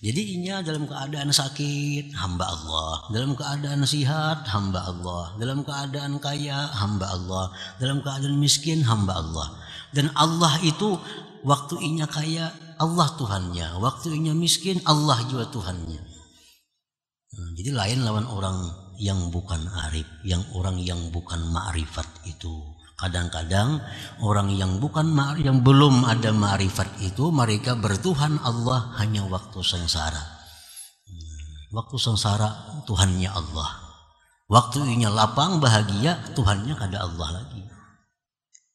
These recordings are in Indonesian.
Jadi inya dalam keadaan sakit, hamba Allah. Dalam keadaan sehat, hamba Allah. Dalam keadaan kaya, hamba Allah. Dalam keadaan miskin, hamba Allah. Dan Allah itu waktu inya kaya, Allah Tuhannya. Waktu inya miskin, Allah juga Tuhannya. Jadi lain lawan orang yang bukan arif, orang yang bukan ma'rifat itu. Kadang-kadang orang yang yang belum ada ma'rifat itu mereka bertuhan Allah hanya waktu sengsara. Waktu sengsara Tuhannya Allah. Waktu inya lapang bahagia Tuhannya kada Allah lagi.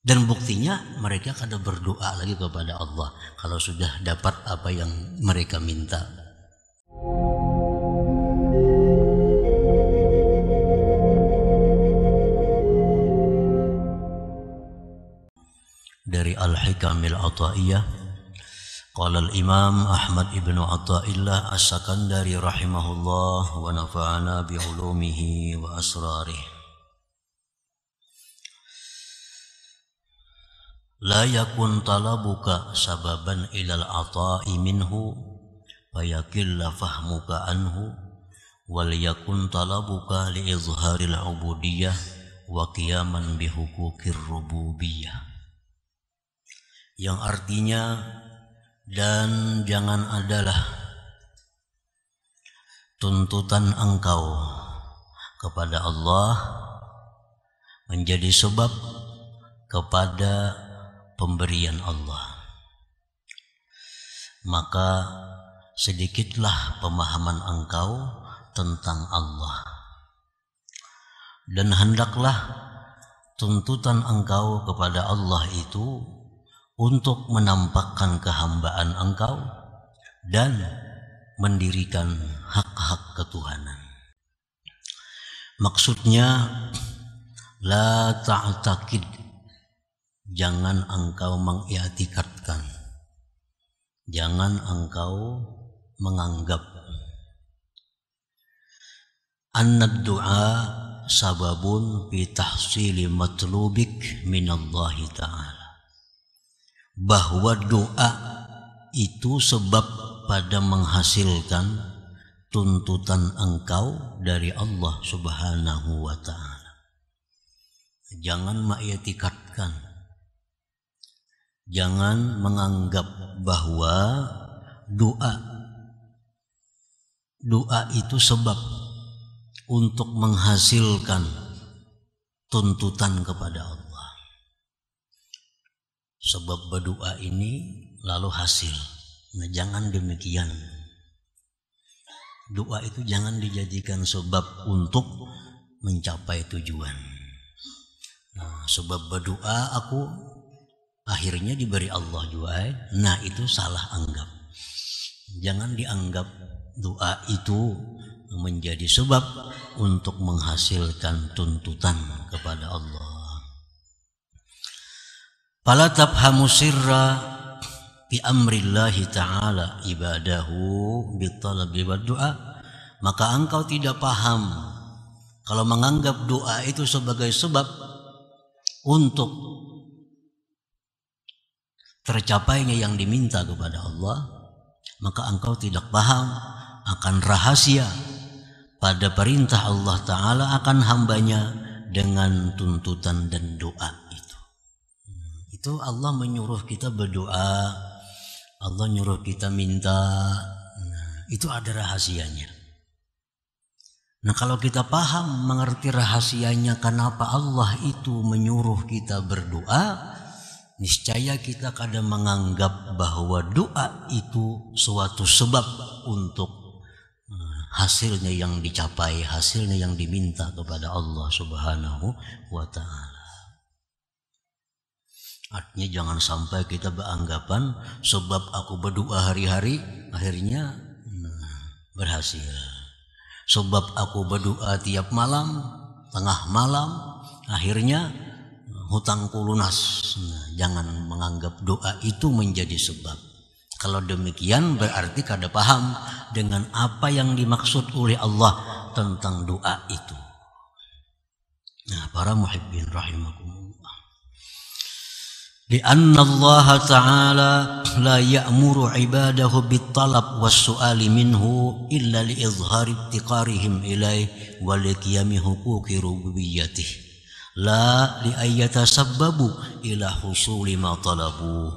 Dan buktinya mereka kada berdoa lagi kepada Allah kalau sudah dapat apa yang mereka minta. Dari Al-Hikamil Ata'iyah, qala al-Imam Ahmad ibn Ata'illah As-Sakandari rahimahullah wa nafa'ana bi ulumihi wa asrarih. La yakun talabuka sababan ilal ata'i minhu fayakilla fahmuka anhu wal yakun talabuka li izharil ubudiyah wa qiyaman bi hukukir rububiyah. Yang artinya, dan jangan adalah tuntutan engkau kepada Allah menjadi sebab kepada pemberian Allah. Maka sedikitlah pemahaman engkau tentang Allah. Dan hendaklah tuntutan engkau kepada Allah itu untuk menampakkan kehambaan engkau dan mendirikan hak-hak ketuhanan. Maksudnya, la ta'taqid, jangan engkau mengi'tikadkan, jangan engkau menganggap annad du'a sababun fi tahsili matlubik minallahi ta'ala, bahwa doa itu sebab pada menghasilkan tuntutan engkau dari Allah Subhanahu wa ta'ala. Jangan mengi'tikadkan, jangan menganggap bahwa doa itu sebab untuk menghasilkan tuntutan kepada Allah. Sebab berdoa ini lalu hasil. Nah, jangan demikian. Doa itu jangan dijadikan sebab untuk mencapai tujuan. Nah, sebab berdoa aku akhirnya diberi Allah juga. Nah, itu salah anggap. Jangan dianggap doa itu menjadi sebab untuk menghasilkan tuntutan kepada Allah. Fala tafhamu sirra bi amrillahi ta'ala ibadahu bitalabi wa du'a, maka engkau tidak paham kalau menganggap doa itu sebagai sebab untuk tercapainya yang diminta kepada Allah, maka engkau tidak paham akan rahasia pada perintah Allah Ta'ala akan hambanya dengan tuntutan dan doa. Itu Allah menyuruh kita berdoa, Allah nyuruh kita minta. Nah, itu ada rahasianya. Nah, kalau kita paham mengerti rahasianya kenapa Allah itu menyuruh kita berdoa, niscaya kita kadang menganggap bahwa doa itu suatu sebab untuk hasilnya yang dicapai, hasilnya yang diminta kepada Allah Subhanahu wa ta'ala. Artinya jangan sampai kita beranggapan sebab aku berdoa hari-hari akhirnya berhasil. Sebab aku berdoa tiap malam, tengah malam, akhirnya hutangku lunas. Nah, jangan menganggap doa itu menjadi sebab. Kalau demikian berarti kada paham dengan apa yang dimaksud oleh Allah tentang doa itu. Nah, para muhibbin rahimakumullah. Lianna Allah Ta'ala la ya'muru ibadahu bit-talab was-su'ali minhu illa li'izhari ibtiqarihim ilaih wa liqiyami huquqi rububiyyatih la li'ayyatasabbabu ila husuli ma talabu.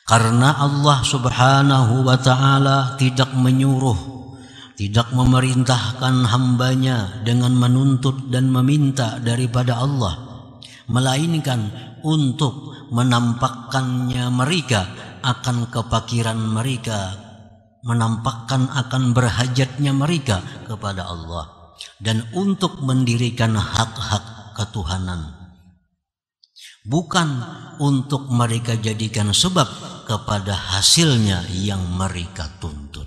Karena Allah Subhanahu wa Ta'ala tidak menyuruh, tidak memerintahkan hambanya dengan menuntut dan meminta daripada Allah, melainkan untuk menampakkannya mereka akan kepakiran mereka, menampakkan akan berhajatnya mereka kepada Allah, dan untuk mendirikan hak-hak ketuhanan, bukan untuk mereka jadikan sebab kepada hasilnya yang mereka tuntut.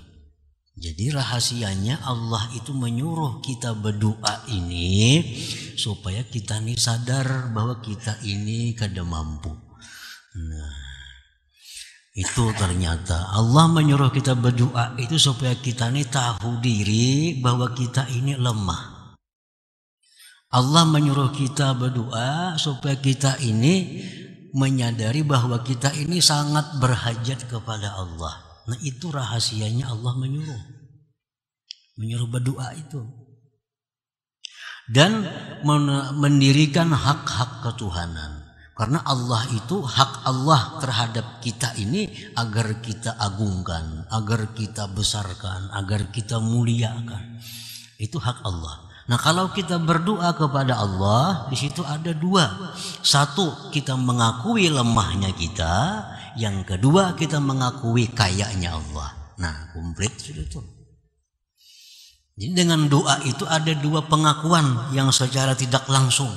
Jadi rahasianya Allah itu menyuruh kita berdoa ini supaya kita ini sadar bahwa kita ini kada mampu. Nah, itu ternyata Allah menyuruh kita berdoa itu supaya kita ini tahu diri bahwa kita ini lemah. Allah menyuruh kita berdoa supaya kita ini menyadari bahwa kita ini sangat berhajat kepada Allah. Nah, itu rahasianya Allah menyuruh berdoa itu. Dan mendirikan hak-hak ketuhanan. Karena Allah itu, hak Allah terhadap kita ini agar kita agungkan, agar kita besarkan, agar kita muliakan. Itu hak Allah. Nah, kalau kita berdoa kepada Allah, di situ ada dua. Satu, kita mengakui lemahnya kita. Yang kedua, kita mengakui kayanya Allah. Nah, komplit sudah itu. Jadi dengan doa itu ada dua pengakuan yang secara tidak langsung.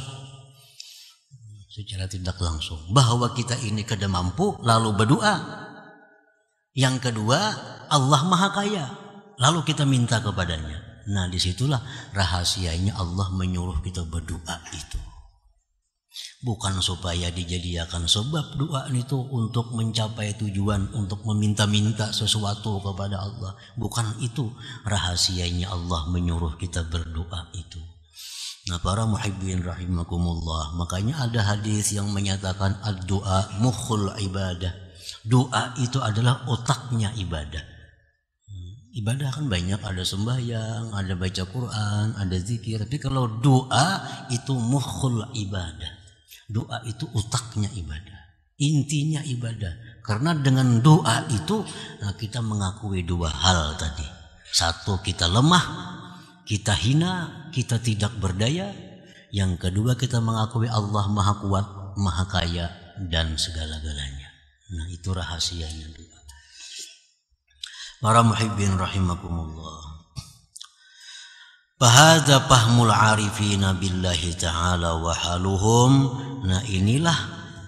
Secara tidak langsung. Bahwa kita ini kada mampu, lalu berdoa. Yang kedua, Allah Maha Kaya. Lalu kita minta kepadanya. Nah, disitulah rahasianya Allah menyuruh kita berdoa itu. Bukan supaya dijadikan sebab doa itu untuk mencapai tujuan, untuk meminta-minta sesuatu kepada Allah. Bukan itu rahasianya Allah menyuruh kita berdoa itu. Nah, para muhibbin rahimakumullah, makanya ada hadis yang menyatakan ad-doa mukhul ibadah. Doa itu adalah otaknya ibadah. Ibadah kan banyak, ada sembahyang, ada baca Quran, ada zikir. Tapi kalau doa itu mukhul ibadah. Doa itu otaknya ibadah, intinya ibadah. Karena dengan doa itu kita mengakui dua hal tadi. Satu, kita lemah, kita hina, kita tidak berdaya. Yang kedua, kita mengakui Allah Maha Kuat, Maha Kaya, dan segala-galanya. Nah, itu rahasianya doa. Para muhibbin rahimakumullah. Fahadha fahmul arifina billahi ta'ala wa haluhum. Nah, inilah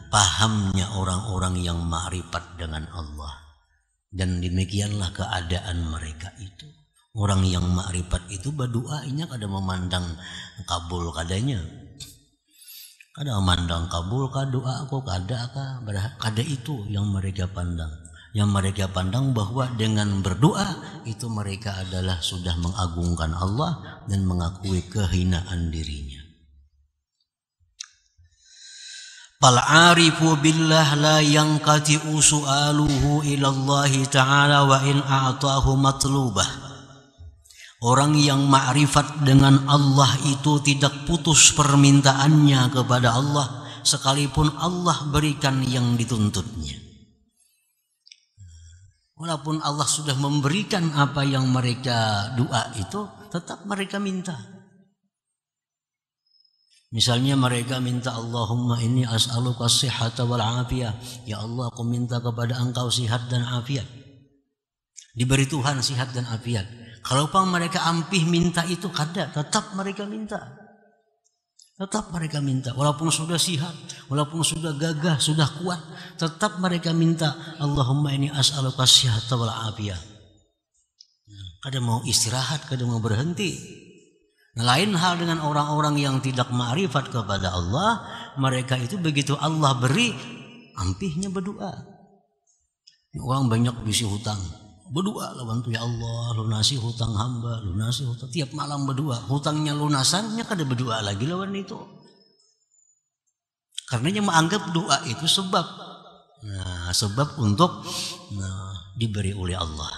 pahamnya orang-orang yang ma'rifat dengan Allah. Dan demikianlah keadaan mereka itu. Orang yang ma'rifat itu berdoa ini kada memandang kabul kadanya. Kada memandang kabul ka doa aku kada itu yang mereka pandang. Yang mereka pandang bahwa dengan berdoa itu mereka adalah sudah mengagungkan Allah dan mengakui kehinaan dirinya. Fal arifu billah la yanqati'u su'aluhu ila Allah ta'ala wa in a'tahu matlubah. Orang yang ma'rifat dengan Allah itu tidak putus permintaannya kepada Allah sekalipun Allah berikan yang dituntutnya. Walaupun Allah sudah memberikan apa yang mereka doa itu, tetap mereka minta. Misalnya mereka minta, Allahumma inni as'aluka as-sihhata wal afiyah. Ya Allah, aku minta kepada Engkau sihat dan afiat. Diberi Tuhan sihat dan afiat. Kalau mereka ampih minta itu kada, tetap mereka minta. Tetap mereka minta, walaupun sudah sihat, walaupun sudah gagah, sudah kuat, tetap mereka minta, Allahumma inni as'aluka as-sihhata wal afiyah. Kada mau istirahat, kada mau berhenti. Nah, lain hal dengan orang-orang yang tidak ma'rifat kepada Allah, mereka itu begitu Allah beri, ampihnya berdoa. Orang banyak bisi hutang, berdoa lawan tu, ya Allah lunasi hutang hamba, lunasi hutang. Tiap malam berdoa, hutangnya lunasannya kada berdoa lagi lawan itu. Karenanya menganggap doa itu sebab. Nah, sebab untuk diberi oleh Allah.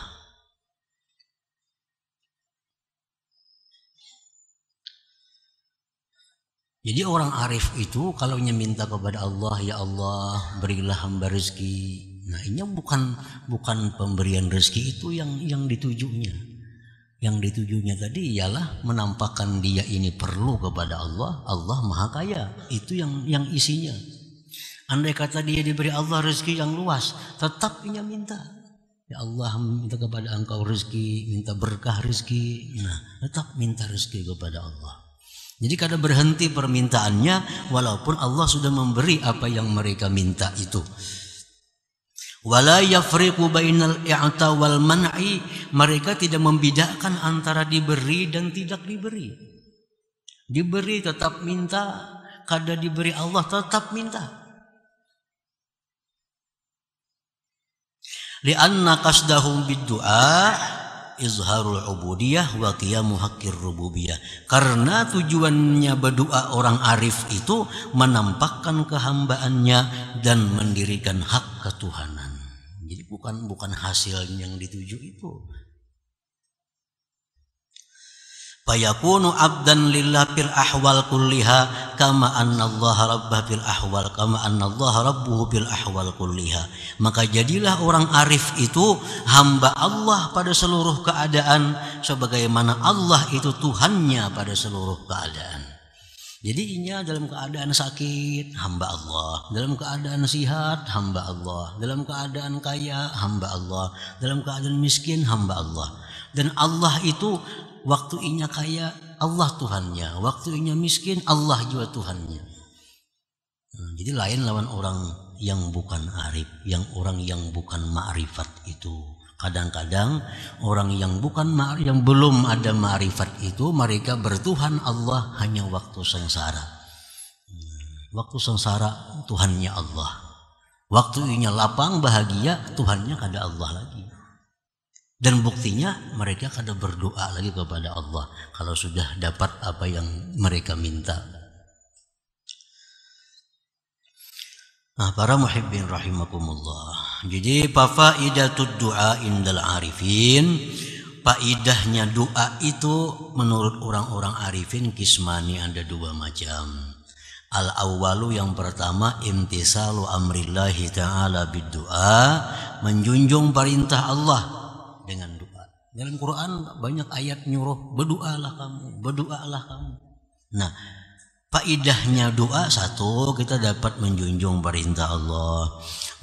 Jadi orang arif itu kalau minta kepada Allah, ya Allah berilah hamba rezeki. Nah, ini bukan pemberian rezeki itu yang ditujunya. Yang ditujunya tadi ialah menampakkan dia ini perlu kepada Allah. Allah Maha Kaya. Itu yang isinya. Andai kata dia diberi Allah rezeki yang luas, tetap ia minta. Ya Allah, minta kepada Engkau rezeki, minta berkah rezeki. Nah, tetap minta rezeki kepada Allah. Jadi kada berhenti permintaannya walaupun Allah sudah memberi apa yang mereka minta itu. Wala yafriqu bainal i'ta wal man'i, mereka tidak membedakan antara diberi dan tidak diberi. Diberi tetap minta, kada diberi Allah tetap minta. Li'anna qasdahum bid-du'a izharul ubudiyah wa qiyamu haqqir rububiyah. Karena tujuannya berdoa orang arif itu menampakkan kehambaannya dan mendirikan hak ketuhanan. Jadi bukan hasil yang dituju itu. Fayakunu abdan lillah fil ahwal kulliha kama annallaha rabbah fil ahwal kama annallaha rabbuhu fil ahwal kulliha. Maka jadilah orang arif itu hamba Allah pada seluruh keadaan sebagaimana Allah itu Tuhannya pada seluruh keadaan. Jadi inya dalam keadaan sakit hamba Allah, dalam keadaan sihat hamba Allah, dalam keadaan kaya hamba Allah, dalam keadaan miskin hamba Allah. Dan Allah itu waktu inya kaya Allah Tuhannya, waktu inya miskin Allah juga Tuhannya. Jadi lain lawan orang yang bukan arif, orang yang bukan ma'rifat itu. Kadang-kadang orang yang yang belum ada ma'rifat itu mereka bertuhan Allah hanya waktu sengsara. Waktu sengsara Tuhannya Allah. Waktu inya lapang bahagia Tuhannya kada Allah lagi. Dan buktinya mereka kada berdoa lagi kepada Allah kalau sudah dapat apa yang mereka minta. Nah, para muhibbin rahimakumullah. Jadi faidatud du'a indal arifin, faidahnya doa itu menurut orang-orang arifin kismani, ada dua macam. Al awwalu, yang pertama, imtisalu amrillahi ta'ala bid du'a, menjunjung perintah Allah dengan doa. Dalam Quran banyak ayat nyuruh berdoalah kamu, berdoalah kamu. Nah, faidahnya doa satu, kita dapat menjunjung perintah Allah.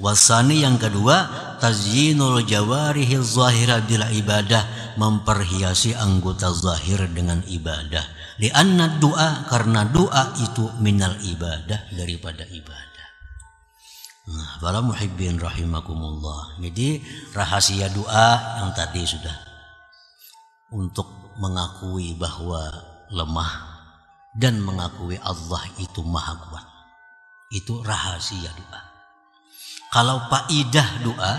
Wasani, yang kedua, tazyinul jawarihil zahira bil ibadah, memperhiasi anggota zahir dengan ibadah. Lianna doa, karena doa itu minal ibadah, daripada ibadah. Nah, para muhibbin rahimakumullah. Jadi rahasia doa yang tadi sudah, untuk mengakui bahwa lemah dan mengakui Allah itu maha kuat. Itu rahasia doa. Kalau faidah doa,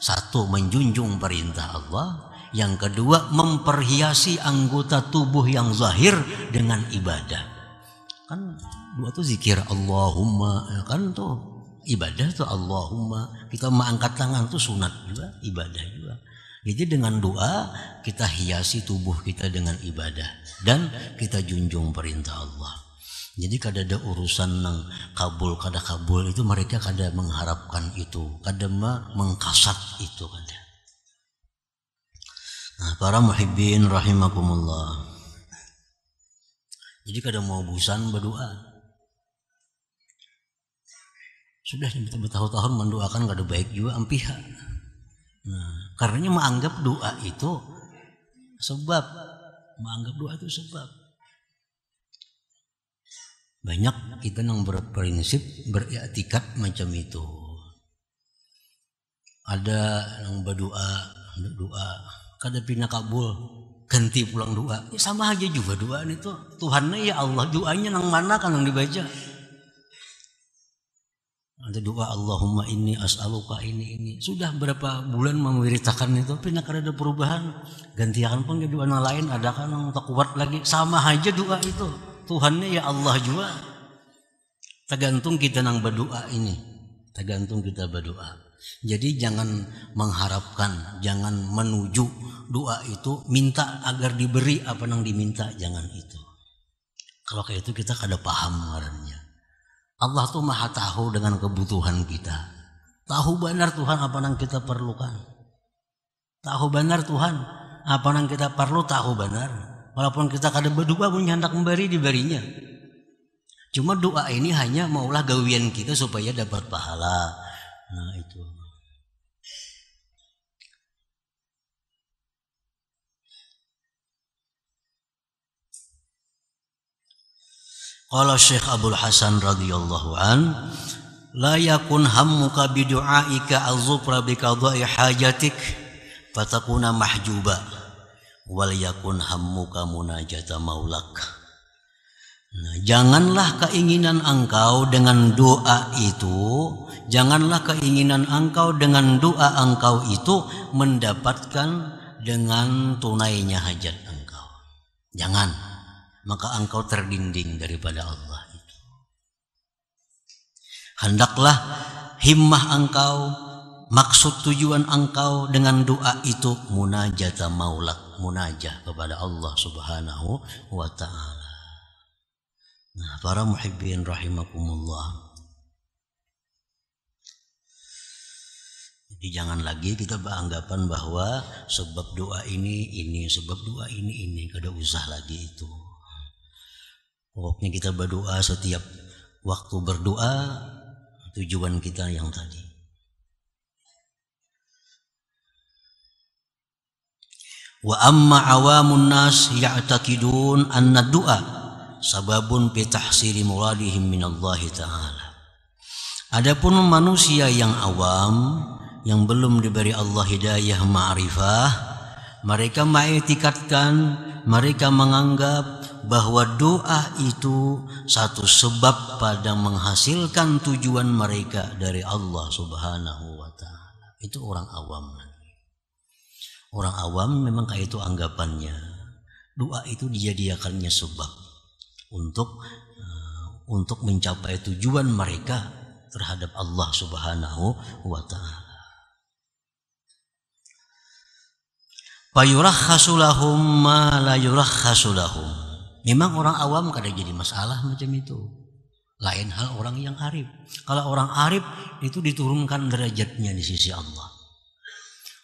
satu, menjunjung perintah Allah, yang kedua, memperhiasi anggota tubuh yang zahir dengan ibadah. Kan doa itu zikir Allahumma, kan tuh ibadah tuh Allahumma. Kita mengangkat tangan tuh sunat juga, ibadah juga. Jadi dengan doa kita hiasi tubuh kita dengan ibadah dan kita junjung perintah Allah. Jadi kada ada urusan nang kabul kada kabul itu, mereka kada mengharapkan itu, kada mengkasat itu kada. Nah, para muhibbin rahimakumullah. Jadi kada mau bosan berdoa. Sudah bertahun-tahun mendoakan kada baik juga ampiha. Nah, karenanya menganggap doa itu sebab, menganggap doa itu sebab. Banyak kita yang berprinsip, beriktikad macam itu. Ada yang berdoa kada pina kabul, ganti pulang doa. Ya sama aja juga doa itu. Tuhannya ya Allah, doanya nang mana kan yang dibaca? Ada doa Allahumma inni as'aluka ini. Sudah berapa bulan memberitakan itu, pina kada ada perubahan. Gantikan pun doa yang lain, ada kan yang tak kuat lagi. Sama aja doa itu. Tuhannya ya Allah juga. Tergantung kita nang berdoa ini. Tergantung kita berdoa. Jadi jangan mengharapkan, jangan menuju doa itu minta agar diberi apa yang diminta, jangan itu. Kalau kayak itu kita kada paham ngarannya. Allah tuh maha tahu dengan kebutuhan kita. Tahu benar Tuhan apa yang kita perlukan. Tahu benar Tuhan apa yang kita perlu, tahu benar. Walaupun kita kada berdoa pun hendak memberi, diberinya. Cuma doa ini hanya maulah gawian kita supaya dapat pahala. Nah itu. Qala Syekh Abdul Hasan radhiyallahu an, la yakun hammuka bi du'aika az-zufra bi qada'i hajatik fatakuna mahjuba wal yakun hammuka munajata maulak. Nah, janganlah keinginan engkau dengan doa itu, janganlah keinginan engkau dengan doa engkau itu mendapatkan dengan tunainya hajat engkau. Jangan, maka engkau terdinding daripada Allah itu. Hendaklah himmah engkau, maksud tujuan engkau dengan doa itu munajata maulak, munajah kepada Allah Subhanahu wa ta'ala. Nah, para muhibbin rahimakumullah. Jadi jangan lagi kita beranggapan bahwa sebab doa ini, sebab doa ini, kada usah lagi itu. Pokoknya kita berdoa setiap waktu berdoa, tujuan kita yang tadi. Wa amma awamun nas ya'taqidun anna du'a sababun fi tahsili muradihim minallahi ta'ala. Adapun manusia yang awam yang belum diberi Allah hidayah ma'rifah, mereka mengiktikadkan, mereka menganggap bahwa doa itu satu sebab pada menghasilkan tujuan mereka dari Allah Subhanahu wa ta'ala. Itu orang awam. Orang awam memang kayak itu anggapannya. Doa itu dijadikannya sebab untuk mencapai tujuan mereka terhadap Allah Subhanahu wa ta'ala. Fayurakhasu lahum ma la yurakhasu lahum. Memang orang awam kada jadi masalah macam itu. Lain hal orang yang arif. Kalau orang arif itu diturunkan derajatnya di sisi Allah.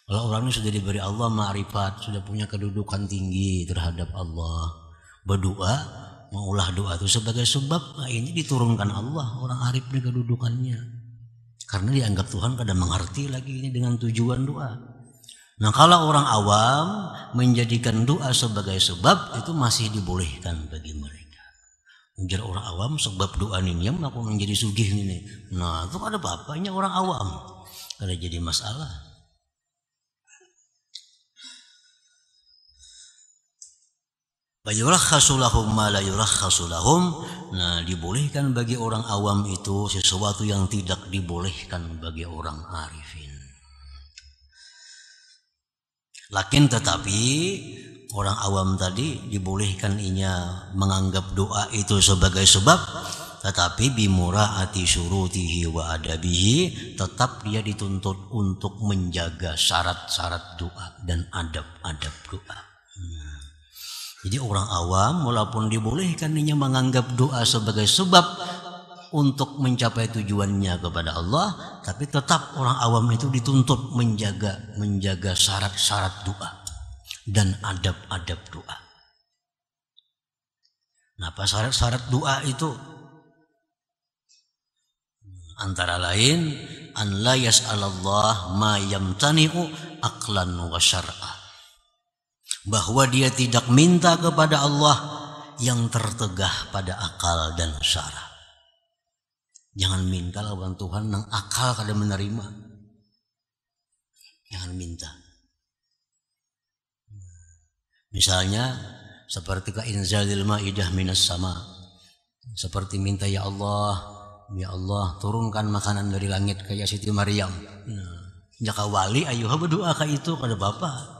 Kalau orang ini sudah diberi Allah ma'rifat, sudah punya kedudukan tinggi terhadap Allah, berdoa, maulah doa itu sebagai sebab, nah ini diturunkan Allah orang arif ini kedudukannya. Karena dianggap Tuhan kada mengerti lagi ini dengan tujuan doa. Nah kalau orang awam menjadikan doa sebagai sebab, itu masih dibolehkan bagi mereka. Menjadi orang awam sebab doa ini aku menjadi sugih ini. Nah itu ada apa-apanya orang awam, kada jadi masalah. Fayurakhasu lahum ma la yurakhasu lahum. Nah, dibolehkan bagi orang awam itu sesuatu yang tidak dibolehkan bagi orang arifin. Lakin tetapi orang awam tadi dibolehkan inya menganggap doa itu sebagai sebab, tetapi bimuraati syurutihi wa adabihi, tetap dia dituntut untuk menjaga syarat-syarat doa dan adab-adab doa. Jadi orang awam walaupun dibolehkan inya menganggap doa sebagai sebab untuk mencapai tujuannya kepada Allah, tapi tetap orang awam itu dituntut menjaga syarat-syarat doa dan adab-adab doa. Nah, apa syarat-syarat doa itu? Antara lain an la yas'alallah ma yamtani'u aqlan wa syar'a. Bahwa dia tidak minta kepada Allah yang tertegah pada akal dan syara. Jangan minta lawan Tuhan nang akal kada menerima. Jangan minta. Misalnya seperti ka inzalil maidah minas sama. Seperti minta ya Allah turunkan makanan dari langit kayak Siti Maryam. Nah, jaka wali ayuh berdoa kayak itu kada apa-apa.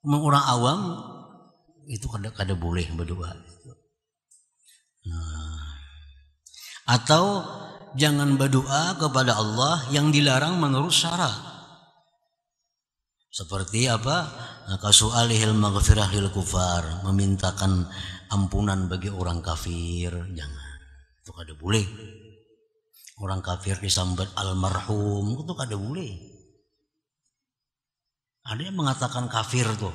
Orang awam itu kada boleh berdoa. Nah, Atau jangan berdoa kepada Allah yang dilarang menurut syara. Seperti apa? Kasu'alihil maghfirah lil kufar, memintakan ampunan bagi orang kafir, jangan. Itu kada boleh. Orang kafir disambat almarhum, itu kada boleh. Ada yang mengatakan kafir tuh.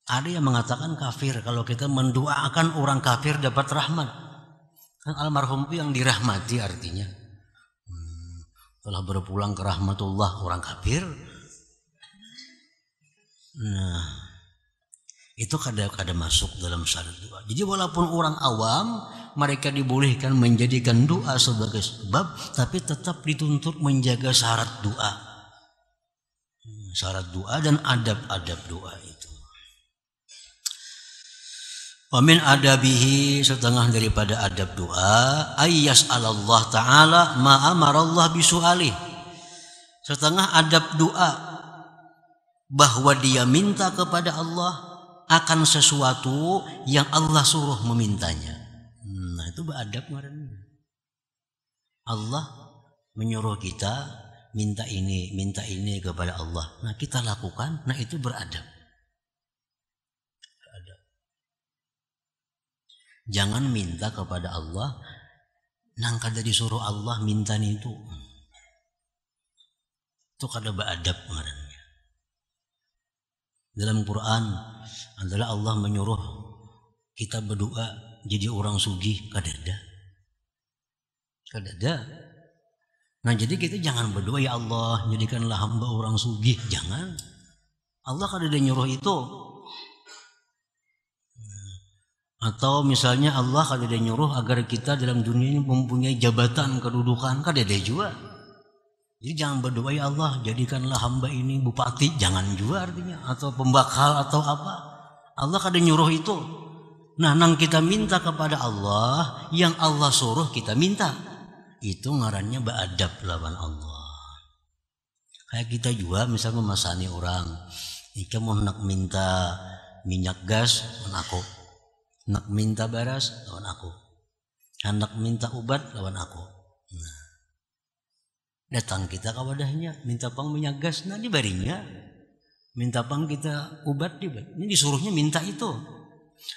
Ada yang mengatakan kafir kalau kita mendoakan orang kafir dapat rahmat. Kan almarhum itu yang dirahmati artinya. Telah berpulang ke rahmatullah orang kafir. Nah, itu kada masuk dalam syarat doa. Jadi walaupun orang awam, mereka dibolehkan menjadikan doa sebagai sebab, tapi tetap dituntut menjaga syarat doa. Syarat doa dan adab-adab doa itu. Wa min adabihi, setengah daripada adab doa, ayyas Allah ta'ala ma amarallah bisu'alih. Setengah adab doa, bahwa dia minta kepada Allah akan sesuatu yang Allah suruh memintanya. Nah itu beradab ngarannya. Allah menyuruh kita minta ini kepada Allah. Nah kita lakukan, nah itu beradab. Jangan minta kepada Allah nang kada disuruh Allah minta itu. Itu kada beradab ngarannya. Dalam Quran adalah Allah menyuruh kita berdoa jadi orang sugih, kada ada. Nah jadi kita jangan berdoa ya Allah jadikanlah hamba orang sugih, jangan. Allah kada ada nyuruh itu. Atau misalnya Allah kada ada nyuruh agar kita dalam dunia ini mempunyai jabatan kedudukan, kada ada juga. Jadi jangan berdoa ya Allah jadikanlah hamba ini bupati, jangan juga artinya, atau pembakal atau apa. Allah kada nyuruh itu. Nah nang kita minta kepada Allah yang Allah suruh kita minta, itu ngarannya beradab lawan Allah. Kayak kita juga misal memasani orang, jika mau nak minta minyak gas lawan aku, nak minta beras lawan aku, hendak minta obat lawan aku. Nah, datang kita ke wadahnya, minta pang minyak gas, nah dibarinya. Minta pang kita obat, dibari. Ini disuruhnya minta itu.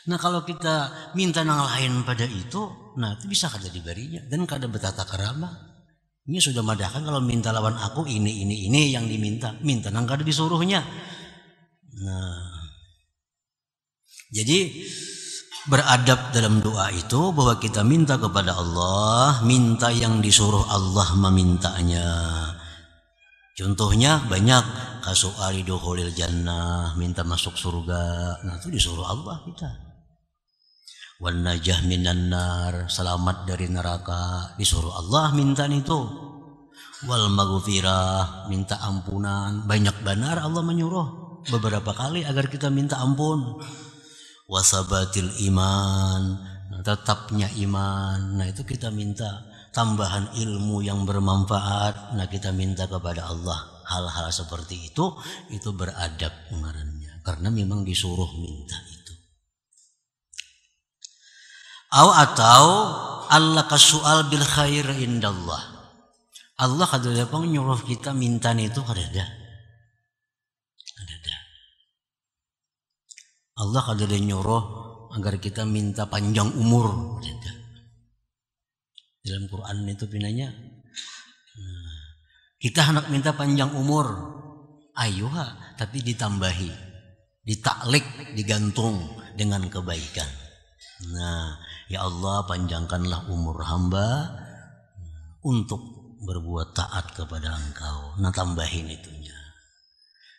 Nah kalau kita minta nang lain pada itu, nah itu bisa kada dibarinya dan kada bertata kerama. Ini sudah madahkan kalau minta lawan aku ini yang diminta, minta nang kada disuruhnya. Nah, jadi beradab dalam doa itu bahwa kita minta kepada Allah, minta yang disuruh Allah memintanya. Contohnya banyak, kasu'ali dukhulil jannah, minta masuk surga. Nah itu disuruh Allah kita. Wan najah minan nar, selamat dari neraka, disuruh Allah minta itu. Wal maghfirah, minta ampunan, banyak benar Allah menyuruh beberapa kali agar kita minta ampun. Wasabatil iman, tetapnya iman. Nah itu kita minta tambahan ilmu yang bermanfaat. Nah kita minta kepada Allah hal-hal seperti itu beradab ngarannya, karena memang disuruh minta itu. Atau Allah kasual bil khair indallah. Allah kadang nyuruh kita minta itu kada. Allah kada nyuruh agar kita minta panjang umur. Dalam Quran itu pinanya kita hendak minta panjang umur, ayo tapi ditambahi, ditaklik, digantung dengan kebaikan. Nah, ya Allah panjangkanlah umur hamba untuk berbuat taat kepada Engkau. Nah tambahin itunya.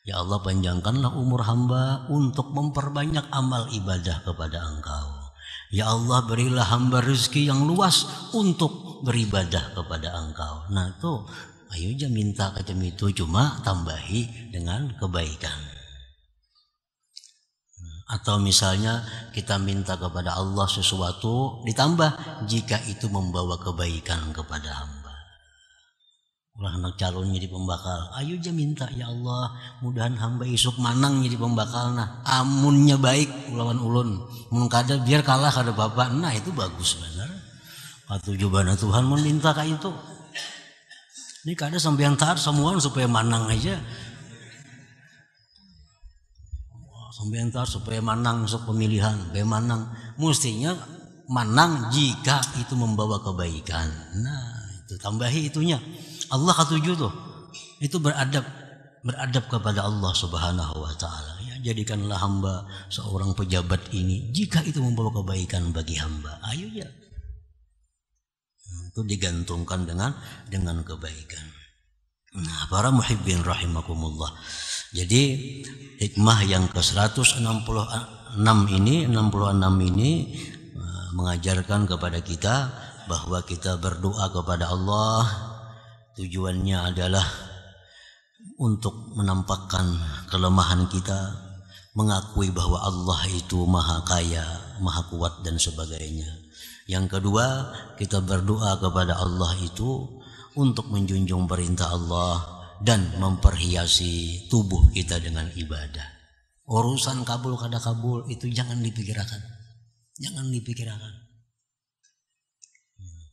Ya Allah panjangkanlah umur hamba untuk memperbanyak amal ibadah kepada Engkau. Ya Allah berilah hamba rezeki yang luas untuk beribadah kepada Engkau. Nah itu ayo aja minta macam itu, cuma tambahi dengan kebaikan. Atau misalnya kita minta kepada Allah sesuatu ditambah jika itu membawa kebaikan kepada hamba. Ulah anak calon jadi pembakal, ayo aja minta ya Allah mudahan hamba isuk manang jadi pembakal. Nah amunnya baik lawan ulun, mun kada biar kalah kada bapak. Nah itu bagus benar. Katujubana Tuhan meminta kayak itu. Ini kada sampeyan taat semua supaya manang aja. Sampeyan taat supaya manang sok pemilihan, supaya manang. Mestinya manang jika itu membawa kebaikan. Nah, itu tambahi itunya. Allah katuju tuh. Itu beradab kepada Allah Subhanahu wa taala. Ya, jadikanlah hamba seorang pejabat ini jika itu membawa kebaikan bagi hamba. Ayo ya. Itu digantungkan dengan kebaikan. Nah, para muhibbin rahimakumullah. Jadi hikmah yang ke-166 ini mengajarkan kepada kita bahwa kita berdoa kepada Allah tujuannya adalah untuk menampakkan kelemahan kita, mengakui bahwa Allah itu maha kaya, maha kuat dan sebagainya. Yang kedua, kita berdoa kepada Allah itu untuk menjunjung perintah Allah dan memperhiasi tubuh kita dengan ibadah. Urusan kabul kada kabul itu jangan dipikirkan. Jangan dipikirkan.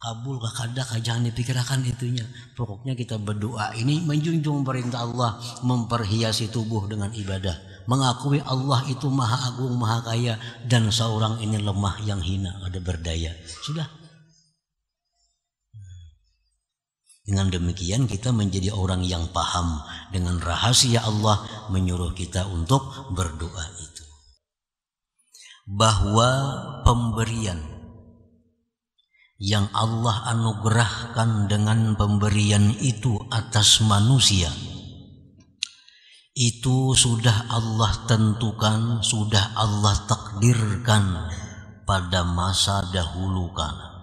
Kabul kada jangan dipikirkan itunya. Pokoknya kita berdoa ini menjunjung perintah Allah, memperhiasi tubuh dengan ibadah. Mengakui Allah itu maha agung, maha kaya, dan seorang ini lemah yang hina, ada berdaya. Sudah. Dengan demikian kita menjadi orang yang paham dengan rahasia Allah menyuruh kita untuk berdoa itu. Bahwa pemberian yang Allah anugerahkan dengan pemberian itu atas manusia itu sudah Allah tentukan, sudah Allah takdirkan pada masa dahulu kala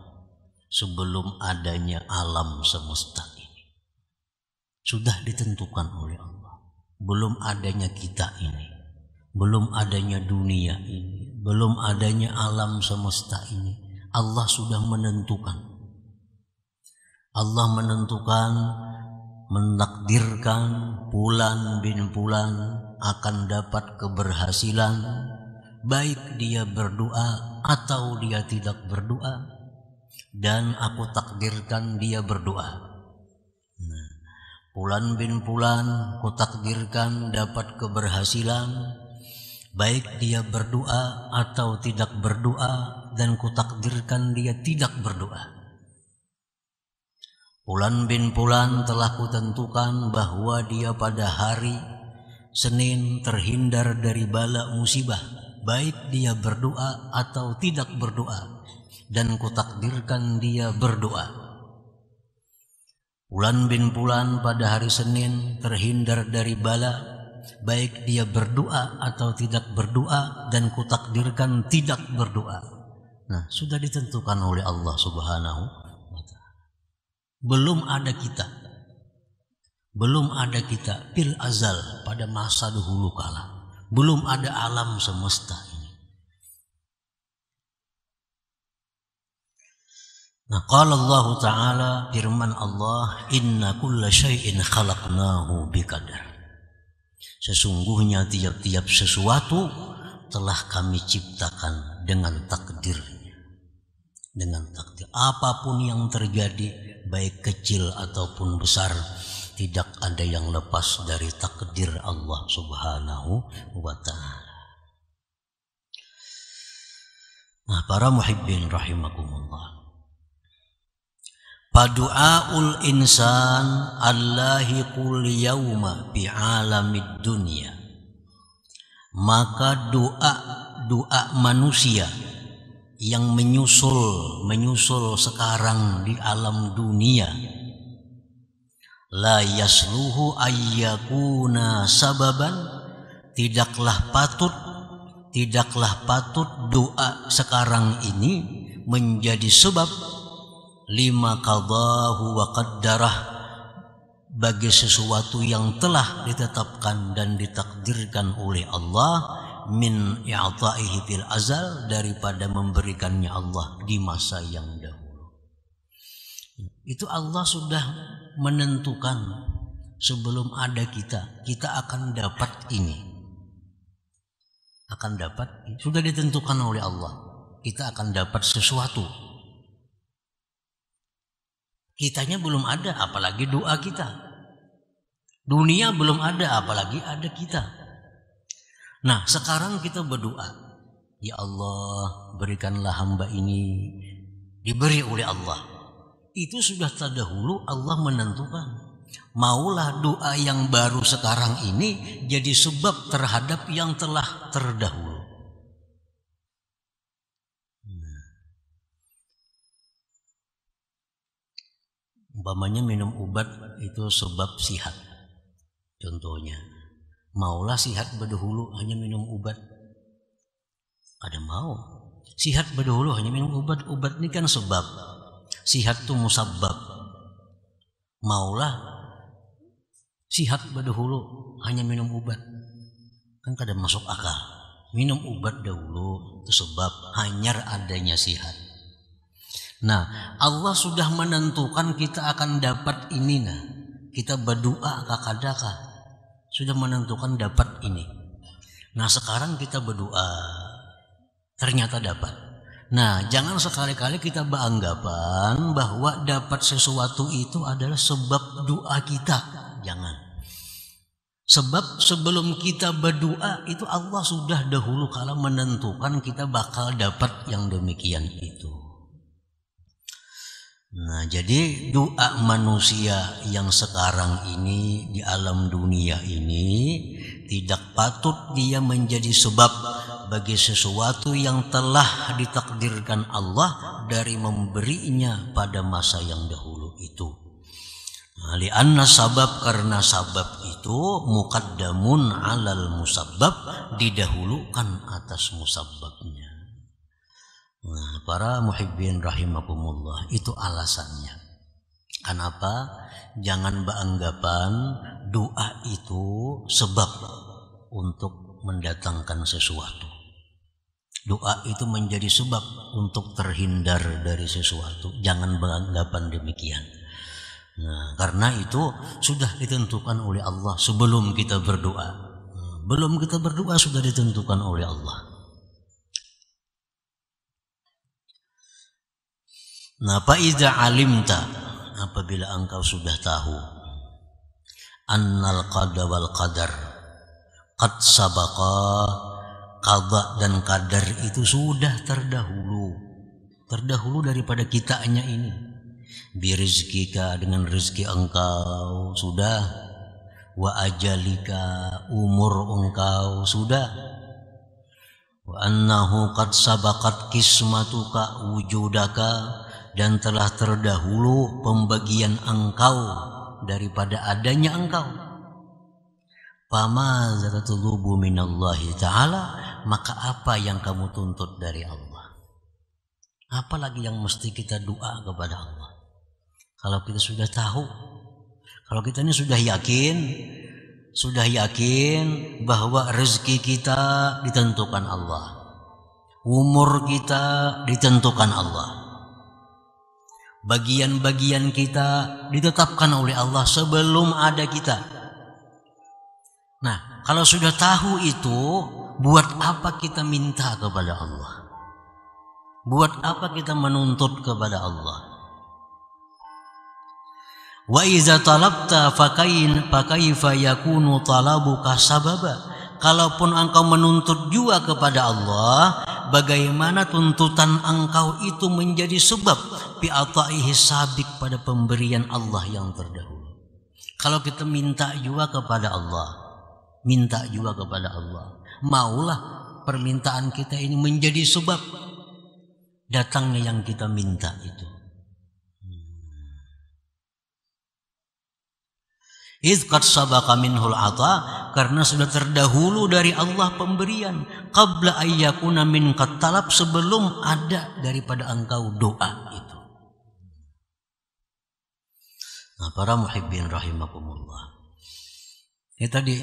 sebelum adanya alam semesta ini. Sudah ditentukan oleh Allah. Belum adanya kita ini, belum adanya dunia ini, belum adanya alam semesta ini, Allah sudah menentukan. Allah menentukan, menakdirkan Fulan bin Fulan akan dapat keberhasilan, baik dia berdoa atau dia tidak berdoa, dan aku takdirkan dia berdoa. Nah, Fulan bin Fulan aku takdirkan dapat keberhasilan, baik dia berdoa atau tidak berdoa, dan ku takdirkan dia tidak berdoa. Fulan bin Fulan telah kutentukan bahwa dia pada hari Senin terhindar dari bala musibah, baik dia berdoa atau tidak berdoa, dan kutakdirkan dia berdoa. Fulan bin Fulan pada hari Senin terhindar dari bala, baik dia berdoa atau tidak berdoa, dan kutakdirkan tidak berdoa. Nah, sudah ditentukan oleh Allah Subhanahu wa ta'ala. Belum ada kita fil azal pada masa dahulu kala. Belum ada alam semesta ini. Nah, qala Allah Ta'ala, firman Allah, inna kulla syai'in khalaqnahu biqadar. Sesungguhnya tiap-tiap sesuatu telah kami ciptakan dengan takdirnya. Dengan takdir, apapun yang terjadi, baik kecil ataupun besar, tidak ada yang lepas dari takdir Allah Subhanahu wa ta'ala. Nah, para muhibbin rahimakumullah, padu'aul insan allahi qul yawma bi alamid dunya, maka doa manusia yang menyusul sekarang di alam dunia, la yasluhu ayyakuna sababan, tidaklah patut doa sekarang ini menjadi sebab lima qadahu wa qaddarah, bagi sesuatu yang telah ditetapkan dan ditakdirkan oleh Allah, min i'ta'ihi fil azal, daripada memberikannya Allah di masa yang dahulu. Itu Allah sudah menentukan sebelum ada kita akan dapat ini. Sudah ditentukan oleh Allah, kita akan dapat sesuatu. Kitanya belum ada, apalagi doa kita. Dunia belum ada, apalagi ada kita. Nah, sekarang kita berdoa, ya Allah, berikanlah hamba ini diberi oleh Allah. Itu sudah terdahulu Allah menentukan. Maulah doa yang baru sekarang ini jadi sebab terhadap yang telah terdahulu. Umpamanya minum obat itu sebab sihat. Contohnya, maulah sihat berdahulu hanya minum obat. Ada mau. Sihat berdahulu hanya minum obat. Obat ini kan sebab. Sihat itu musabbab. Maulah sihat berdahulu hanya minum obat. Kan kada masuk akal. Minum obat dahulu itu sebab hanyar adanya sihat. Nah, Allah sudah menentukan kita akan dapat ini. Nah, kita berdoa kakadaka sudah menentukan dapat ini. Nah, sekarang kita berdoa ternyata dapat. Nah, jangan sekali-kali kita beranggapan bahwa dapat sesuatu itu adalah sebab doa kita. Jangan. Sebab sebelum kita berdoa itu Allah sudah dahulu kala menentukan kita bakal dapat yang demikian itu. Nah, jadi doa manusia yang sekarang ini di alam dunia ini tidak patut dia menjadi sebab bagi sesuatu yang telah ditakdirkan Allah dari memberinya pada masa yang dahulu itu. Nah, lianna sabab, karena sabab itu muqaddamun alal musabbab, didahulukan atas musabbabnya. Nah, para muhibbin rahimakumullah, itu alasannya. Kenapa? Jangan beranggapan doa itu sebab untuk mendatangkan sesuatu. Doa itu menjadi sebab untuk terhindar dari sesuatu. Jangan beranggapan demikian. Nah, karena itu sudah ditentukan oleh Allah sebelum kita berdoa. Belum kita berdoa sudah ditentukan oleh Allah. Nah, faiza alimta, apabila engkau sudah tahu, annal qada wal qadar qad sabaqa, qada dan qadar itu sudah terdahulu daripada kitanya ini. Birizkika, dengan rezeki engkau sudah, wa ajalika, umur engkau sudah, wa annahu qad sabaqat kismatuka wujudaka, dan telah terdahulu pembagian engkau daripada adanya engkau. Fama zatulubu minallahi ta'ala, maka apa yang kamu tuntut dari Allah? Apalagi yang mesti kita doa kepada Allah? Kalau kita sudah tahu, kalau kita ini sudah yakin bahwa rezeki kita ditentukan Allah, umur kita ditentukan Allah, bagian-bagian kita ditetapkan oleh Allah sebelum ada kita. Nah, kalau sudah tahu itu, buat apa kita minta kepada Allah? Buat apa kita menuntut kepada Allah? Wa iza talabta fakaifa yakunu talabuka sababa. Kalaupun engkau menuntut juga kepada Allah, bagaimana tuntutan engkau itu menjadi sebab bi'ata'ihi sabik, pada pemberian Allah yang terdahulu. Kalau kita minta juga kepada Allah, maulah permintaan kita ini menjadi sebab datangnya yang kita minta itu. Idz qad sabaqa minhul ata, karena sudah terdahulu dari Allah pemberian, qabla ayyakuna min talab, sebelum ada daripada engkau doa itu. Nah, para muhibbin rahimakumullah, ini tadi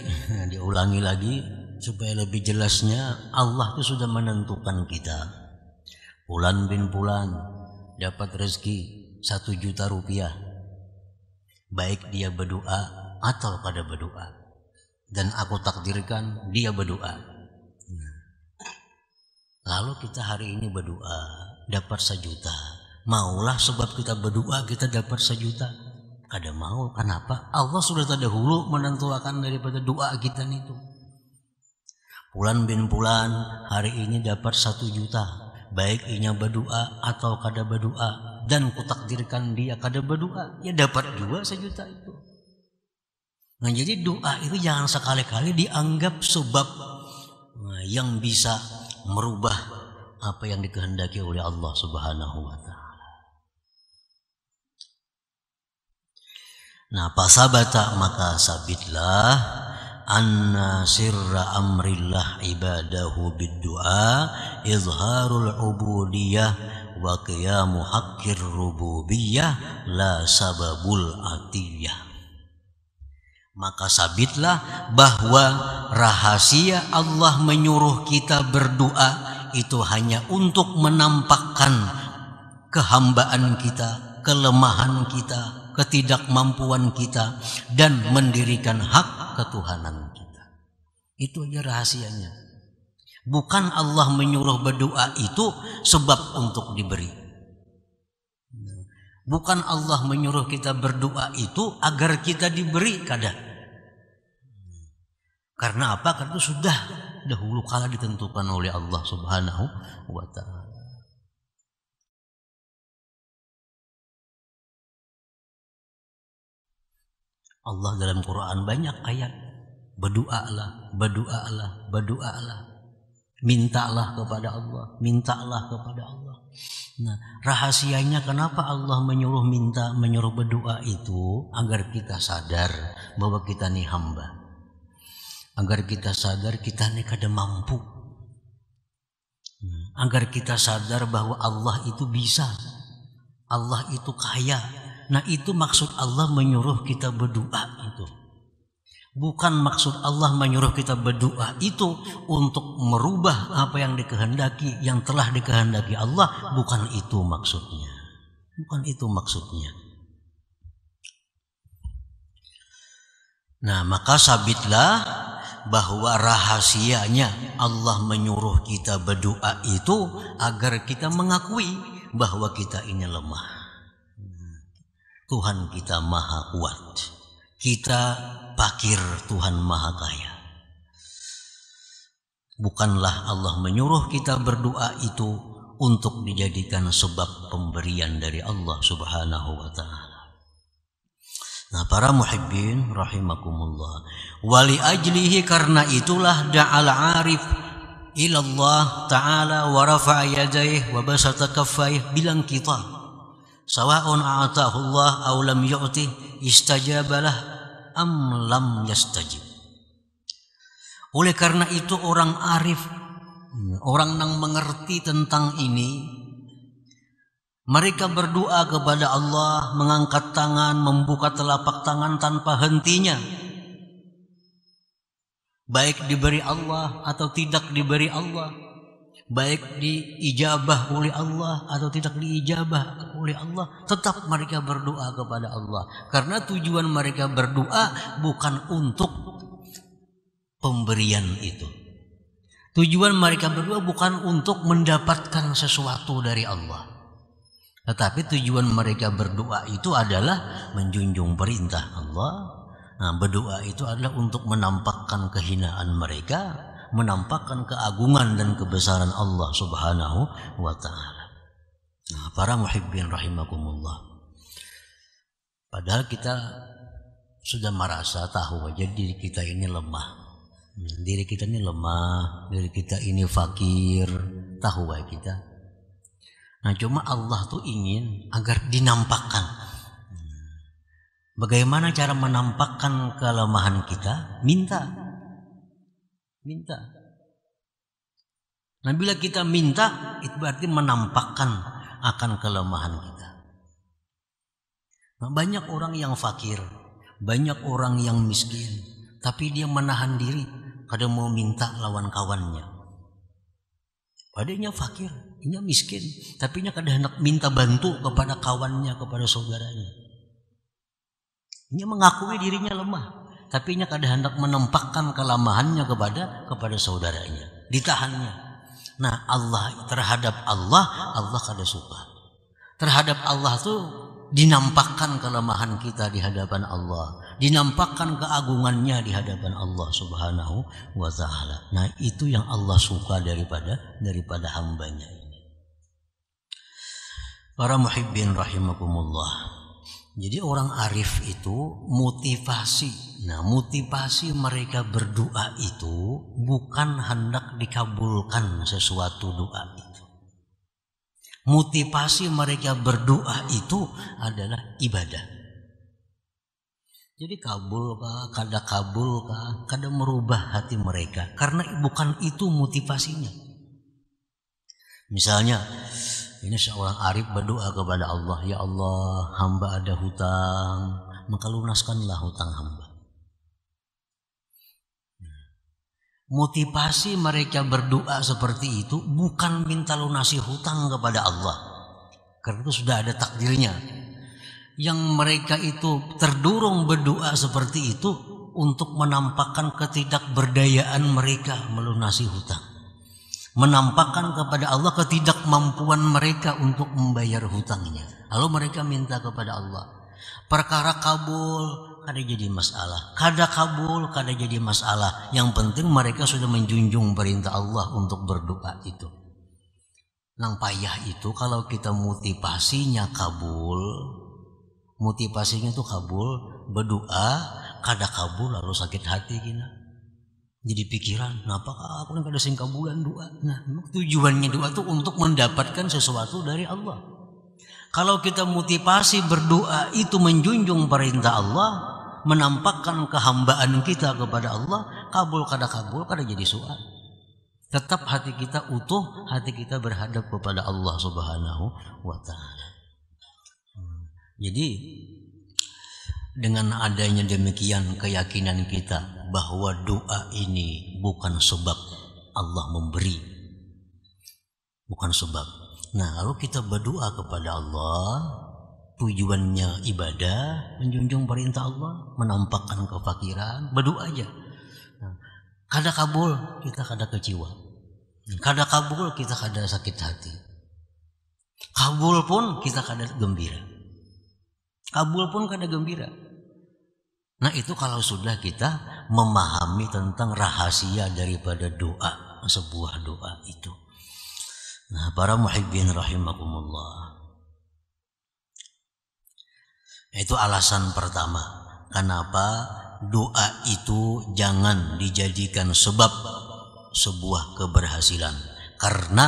diulangi lagi supaya lebih jelasnya. Allah itu sudah menentukan kita, Fulan bin Fulan dapat rezeki 1 juta rupiah, baik dia berdoa atau pada berdoa, dan aku takdirkan dia berdoa. Lalu kita hari ini berdoa dapat 1 juta, Maulah sebab kita berdoa kita dapat 1 juta. Kada mau. Kenapa? Allah sudah terdahulu menentukan daripada doa kita itu. Pulan bin Pulan hari ini dapat 1 juta. Baik inya berdoa atau kada berdoa, dan kutakdirkan dia kada berdoa, ya dapat juga 1 juta itu. Nah, jadi doa itu jangan sekali-kali dianggap sebab yang bisa merubah apa yang dikehendaki oleh Allah Subhanahu wa taala. Nah, pasabata maka sabitlah anna sirra amrillah ibadahu bid-du'a izharul ubudiyah wa qiyamu haqqir rububiyah la sababul atiyah. Maka sabitlah bahwa rahasia Allah menyuruh kita berdoa itu hanya untuk menampakkan kehambaan kita, kelemahan kita, ketidakmampuan kita, dan mendirikan hak ketuhanan kita. Itu aja rahasianya. Bukan Allah menyuruh berdoa itu sebab untuk diberi. Bukan Allah menyuruh kita berdoa itu agar kita diberi, kada. Karena apa? Karena itu sudah dahulu kala ditentukan oleh Allah Subhanahu wa taala. Allah dalam Quran banyak ayat, berdoalah, berdoalah, berdoalah. Mintalah kepada Allah, mintalah kepada Allah. Nah, rahasianya kenapa Allah menyuruh minta, menyuruh berdoa itu agar kita sadar bahwa kita nih hamba. Agar kita sadar kita nih kada mampu. Agar kita sadar bahwa Allah itu bisa. Allah itu kaya. Nah, itu maksud Allah menyuruh kita berdoa itu. Bukan maksud Allah menyuruh kita berdoa itu untuk merubah apa yang dikehendaki, yang telah dikehendaki Allah. Bukan itu maksudnya. Bukan itu maksudnya. Nah, maka sabitlah bahwa rahasianya Allah menyuruh kita berdoa itu agar kita mengakui bahwa kita ini lemah. Tuhan kita maha kuat. Kita fakir, Tuhan maha kaya. Bukanlah Allah menyuruh kita berdoa itu untuk dijadikan sebab pemberian dari Allah Subhanahu wa taala. Nah, para muhibbin rahimakumullah, wali ajlihi, karena itulah da'al arif ilallah ta'ala wa rafa'a yadayhi wa basata kaffayhi bilang kita sawa'un a'atahu Allah aw lam yu'ti istajabalah am lam yastajib. Oleh karena itu orang arif, orang yang mengerti tentang ini, mereka berdoa kepada Allah, mengangkat tangan, membuka telapak tangan tanpa hentinya. Baik diberi Allah atau tidak diberi Allah. Baik diijabah oleh Allah atau tidak diijabah oleh Allah. Tetap mereka berdoa kepada Allah. Karena tujuan mereka berdoa bukan untuk pemberian itu. Tujuan mereka berdoa bukan untuk mendapatkan sesuatu dari Allah. Tetapi tujuan mereka berdoa itu adalah menjunjung perintah Allah. Nah, berdoa itu adalah untuk menampakkan kehinaan mereka, menampakkan keagungan dan kebesaran Allah Subhanahu wa taala. Nah, para muhibbin rahimakumullah. Padahal kita sudah merasa tahu aja diri kita ini lemah. Diri kita ini lemah, diri kita ini fakir, tahu aja kita. Nah, cuma Allah tuh ingin agar dinampakkan. Bagaimana cara menampakkan kelemahan kita? Minta. Nah, bila kita minta, itu berarti menampakkan akan kelemahan kita. Nah, banyak orang yang fakir, banyak orang yang miskin, tapi dia menahan diri, kadang mau minta lawan kawannya. Padahal fakir, dia miskin, tapi dia kadang hendak minta bantu kepada kawannya, kepada saudaranya. Dia mengakui dirinya lemah, tapi dia kadang hendak menampakkan kelemahannya kepada saudaranya, ditahannya. Nah, Allah terhadap Allah kada suka. terhadap Allah tuh dinampakkan kelemahan kita di hadapan Allah, dinampakkan keagungannya di hadapan Allah Subhanahu wa taala. Nah, itu yang Allah suka daripada hambanya ini. Para muhibbin rahimakumullah. Jadi orang arif itu motivasi. Nah, motivasi mereka berdoa itu bukan hendak dikabulkan sesuatu doa itu. Motivasi mereka berdoa itu adalah ibadah. Jadi kabul kah, kada merubah hati mereka. Karena bukan itu motivasinya. Misalnya, ini seorang arif berdoa kepada Allah, ya Allah, hamba ada hutang, maka lunaskanlah hutang hamba. Motivasi mereka berdoa seperti itu bukan minta lunasi hutang kepada Allah, karena itu sudah ada takdirnya. Yang mereka itu terdorong berdoa seperti itu untuk menampakkan ketidakberdayaan mereka melunasi hutang, menampakkan kepada Allah ketidakmampuan mereka untuk membayar hutangnya. Lalu mereka minta kepada Allah, perkara kabul kada jadi masalah, kada kabul kada jadi masalah. Yang penting mereka sudah menjunjung perintah Allah untuk berdoa itu. Nang payah itu kalau kita motivasinya kabul, motivasinya itu kabul, berdoa kada kabul lalu sakit hati kita. Jadi pikiran, kenapa aku kan kada sing kabulan doa. Nah, tujuannya doa itu untuk mendapatkan sesuatu dari Allah. Kalau kita motivasi berdoa itu menjunjung perintah Allah, menampakkan kehambaan kita kepada Allah, kabul kada jadi soal. Tetap hati kita utuh, hati kita berhadap kepada Allah Subhanahu wa taala. Jadi dengan adanya demikian keyakinan kita bahwa doa ini bukan sebab Allah memberi, bukan sebab. Nah, lalu kita berdoa kepada Allah, tujuannya ibadah, menjunjung perintah Allah, menampakkan kefakiran, berdoa aja. Nah, kada kabul kita kada kecewa, kada kabul kita kada sakit hati, kabul pun kita kada gembira, kabul pun kada gembira. Nah, itu kalau sudah kita memahami tentang rahasia daripada doa, sebuah doa itu. Nah, para muhibbin rahimakumullah, itu alasan pertama kenapa doa itu jangan dijadikan sebab sebuah keberhasilan, karena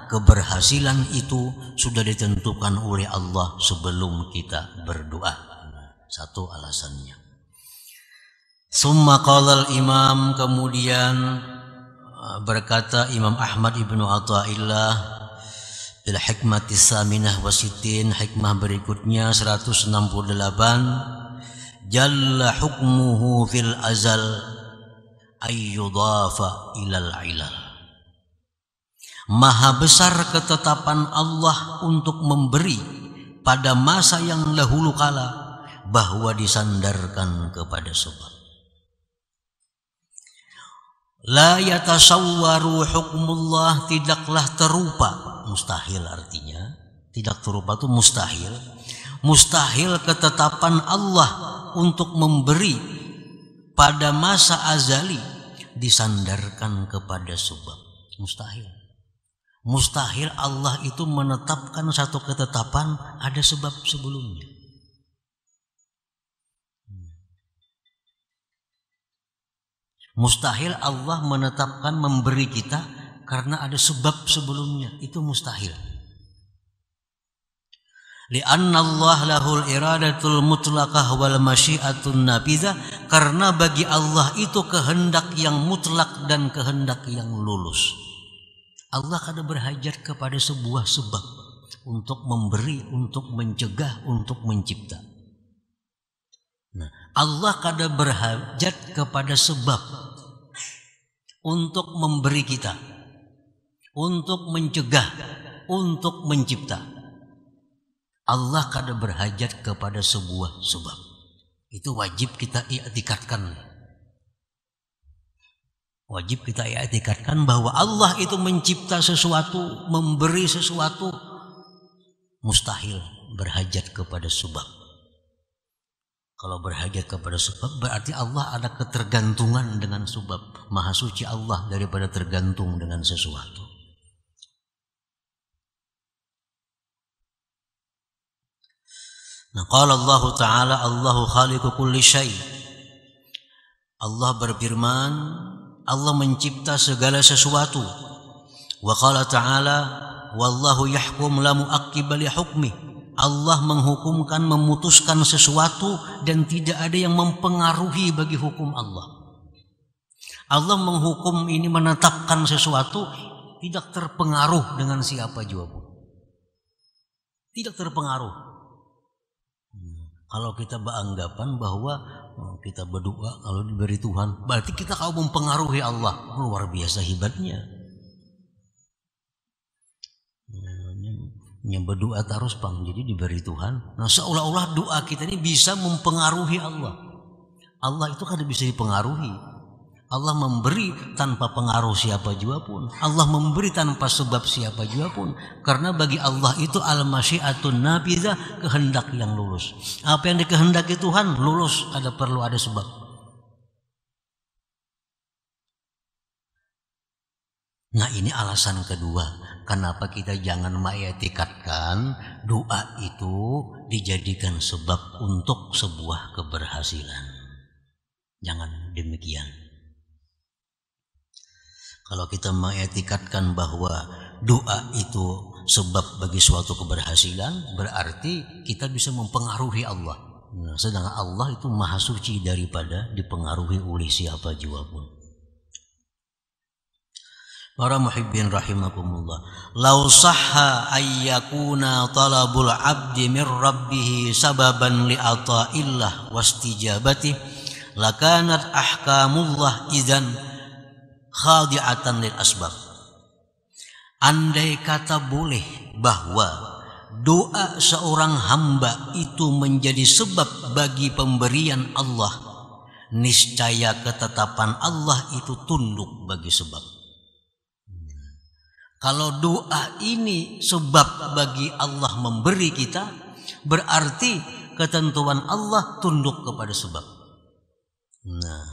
keberhasilan itu sudah ditentukan oleh Allah sebelum kita berdoa. Satu alasannya. Summa qala al-imam, kemudian berkata Imam Ahmad ibnu Athaillah bil hikmatis saminah wasitin, hikmah berikutnya 168, jalla hukmuhu fil azal ayyudafa ilal ilal. Maha besar ketetapan Allah untuk memberi pada masa yang dahulu kala, bahwa disandarkan kepada sebab. La yatasawwaru hukmullah, tidaklah terupa, mustahil artinya, tidak terupa itu mustahil. Mustahil ketetapan Allah untuk memberi pada masa azali disandarkan kepada sebab. Mustahil. Mustahil Allah itu menetapkan satu ketetapan ada sebab sebelumnya. Mustahil Allah menetapkan memberi kita karena ada sebab sebelumnya. Itu mustahil. Li'anna Allah lahul iradatul mutlaqah wal masyiatun nabidhah, karena bagi Allah itu kehendak yang mutlak dan kehendak yang lulus. Allah kada berhajat kepada sebuah sebab untuk memberi, untuk mencegah, untuk mencipta. Nah, Allah kada berhajat kepada sebab untuk memberi kita, untuk mencegah, untuk mencipta. Allah kada berhajat kepada sebuah sebab. Itu wajib kita i'tikadkan. Wajib kita i'tikadkan bahwa Allah itu mencipta sesuatu, memberi sesuatu, mustahil berhajat kepada sebab. Kalau berhajat kepada sebab berarti Allah ada ketergantungan dengan sebab. Maha suci Allah daripada tergantung dengan sesuatu. Nah, qala Allah Ta'ala Allahu khaliqu kulli syai. Allah berfirman, Allah mencipta segala sesuatu. Wa qala ta'ala wallahu yahkum la mu'aqqiba li hukmi. Allah menghukumkan, memutuskan sesuatu dan tidak ada yang mempengaruhi bagi hukum Allah. Allah menghukum ini, menetapkan sesuatu, tidak terpengaruh dengan siapa juga pun. Tidak terpengaruh. Kalau kita beranggapan bahwa kita berdoa kalau diberi Tuhan, berarti kita kalau mempengaruhi Allah. Luar biasa hebatnya. Yang berdoa terus pang, jadi diberi Tuhan. Nah, seolah-olah doa kita ini bisa mempengaruhi Allah. Allah itu kan bisa dipengaruhi. Allah memberi tanpa pengaruh siapa juga pun. Allah memberi tanpa sebab siapa juga pun. Karena bagi Allah itu al-masyiatun nabidzah, kehendak yang lurus. Apa yang dikehendaki Tuhan lurus, perlu ada sebab. Nah, ini alasan kedua. Kenapa kita jangan mengetikatkan doa itu dijadikan sebab untuk sebuah keberhasilan. Jangan demikian. Kalau kita mengetikatkan bahwa doa itu sebab bagi suatu keberhasilan, berarti kita bisa mempengaruhi Allah. Nah, sedangkan Allah itu maha suci daripada dipengaruhi oleh siapa juga pun. Para muhibbin rahimakumullah, law sahha ayyakuna talabul abdi min rabbih sababan li ata'illah wastijabati lakanat ahkamullah idzan khadi'atan lil asbab. Andai kata boleh bahwa doa seorang hamba itu menjadi sebab bagi pemberian Allah, niscaya ketetapan Allah itu tunduk bagi sebab. Kalau doa ini sebab bagi Allah memberi kita, berarti ketentuan Allah tunduk kepada sebab. Nah,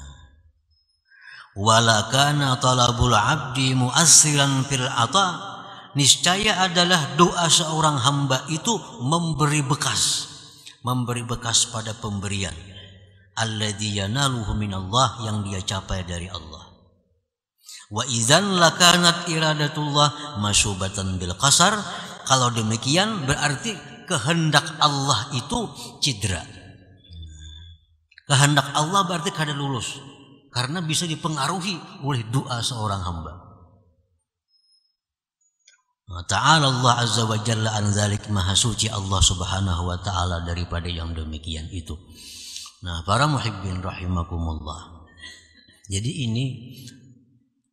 wala kana talabul abdi mu'assiran fil ata, niscaya adalah doa seorang hamba itu memberi bekas pada pemberian. Alladzi yanaluhu minallah, yang dia capai dari Allah. Wa idzan lakanat iradatullah masyubatan bil qasar, kalau demikian berarti kehendak Allah itu cedera. Kehendak Allah berarti kada lurus, karena bisa dipengaruhi oleh doa seorang hamba. Ta'ala Allah azza wa jalla an dzalik, maha suci Allah subhanahu wa ta'ala daripada yang demikian itu. Nah, para muhibbin rahimakumullah, jadi ini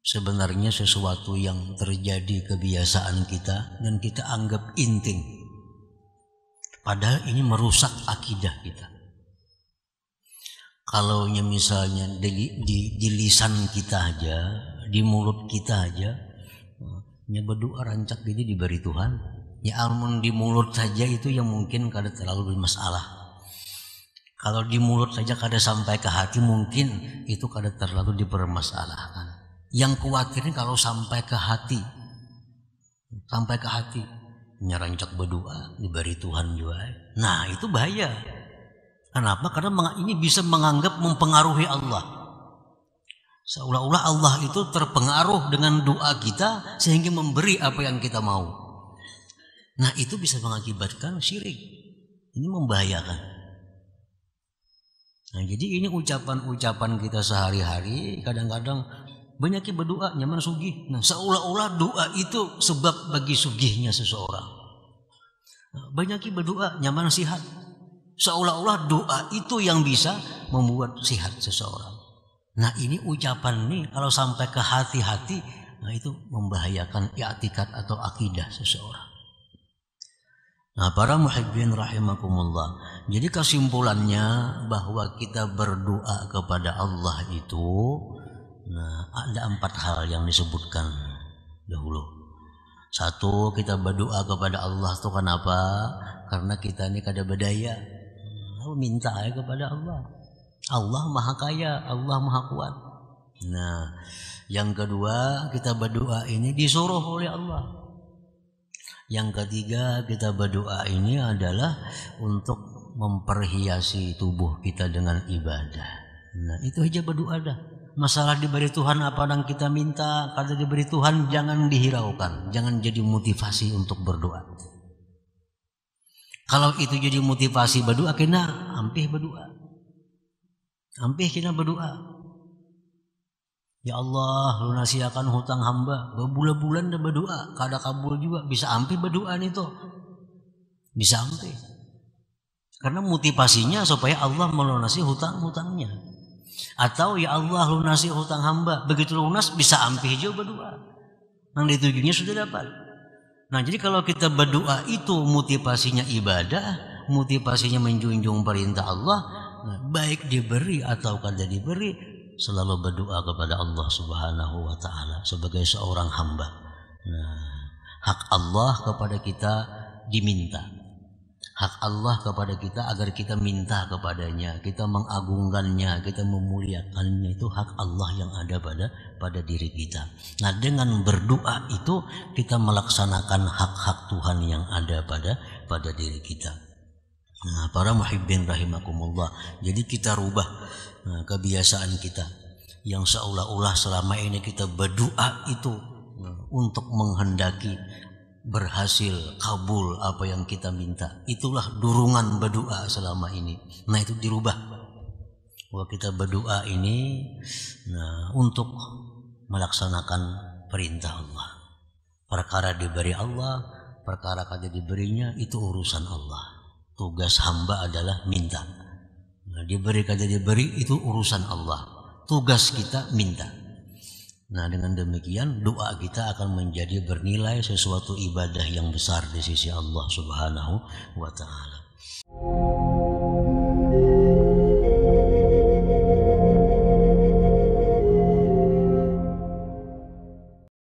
sebenarnya sesuatu yang terjadi kebiasaan kita dan kita anggap intim. Padahal ini merusak akidah kita. Kalau misalnya di lisan kita aja, di mulut kita aja, berdoa rancak jadi diberi Tuhan. Ya almun di mulut saja itu yang mungkin kada terlalu bermasalah. Kalau di mulut saja kada sampai ke hati, mungkin itu kada terlalu dipermasalahkan. Yang khawatirnya kalau sampai ke hati, nyerancak berdoa diberi Tuhan juga. Nah, itu bahaya. Kenapa? Karena ini bisa menganggap mempengaruhi Allah. Seolah-olah Allah itu terpengaruh dengan doa kita sehingga memberi apa yang kita mau. Nah, itu bisa mengakibatkan syirik. Ini membahayakan. Nah, jadi ini ucapan-ucapan kita sehari-hari, kadang-kadang banyak berdoa nyaman sugih. Nah, seolah-olah doa itu sebab bagi sugihnya seseorang. Banyak berdoa nyaman sihat. Seolah-olah doa itu yang bisa membuat sihat seseorang. Nah, ini ucapan ini kalau sampai ke hati-hati, nah itu membahayakan i'tikad atau akidah seseorang. Nah, para muhibbin rahimakumullah, jadi kesimpulannya bahwa kita berdoa kepada Allah itu, nah, ada 4 hal yang disebutkan dahulu. Satu, kita berdoa kepada Allah itu kenapa? Karena kita ini kada berdaya. Lalu minta aja kepada Allah. Allah Maha Kaya, Allah Maha Kuat. Nah, yang kedua, kita berdoa ini disuruh oleh Allah. Yang ketiga, kita berdoa ini adalah untuk memperhiasi tubuh kita dengan ibadah. Nah, itu aja berdoa dah. Masalah diberi Tuhan apa yang kita minta, kalau diberi Tuhan jangan dihiraukan, jangan jadi motivasi untuk berdoa. Kalau itu jadi motivasi berdoa, kena ampih berdoa. Ampih kena berdoa. Ya Allah, lunasi akan hutang hamba. Berbulan-bulan dah berdoa, kada kabul juga. Bisa ampih berdoa nih tuh. Bisa ampih. Karena motivasinya supaya Allah melunasi hutang-hutangnya. Atau ya Allah lunasi hutang hamba. Begitu lunas bisa ampih juga berdoa. Yang ditujunya sudah dapat. Nah, jadi kalau kita berdoa itu motivasinya ibadah, motivasinya menjunjung perintah Allah, nah, baik diberi atau kada diberi, selalu berdoa kepada Allah Subhanahu wa taala sebagai seorang hamba. Nah, hak Allah kepada kita diminta. Hak Allah kepada kita agar kita minta kepadanya, kita mengagungkannya, kita memuliakannya, itu hak Allah yang ada pada diri kita. Nah, dengan berdoa itu kita melaksanakan hak-hak Tuhan yang ada pada diri kita. Nah, para muhibbin rahimakumullah, jadi kita rubah kebiasaan kita yang seolah-olah selama ini kita berdoa itu untuk menghendaki berhasil kabul apa yang kita minta. Itulah dorongan berdoa selama ini. Nah, itu dirubah bahwa kita berdoa ini untuk melaksanakan perintah Allah. Perkara diberi Allah, perkara kada diberinya itu urusan Allah. Tugas hamba adalah minta. Nah, diberi kada diberi itu urusan Allah. Tugas kita minta. Nah, dengan demikian doa kita akan menjadi bernilai sesuatu ibadah yang besar di sisi Allah Subhanahu wa taala.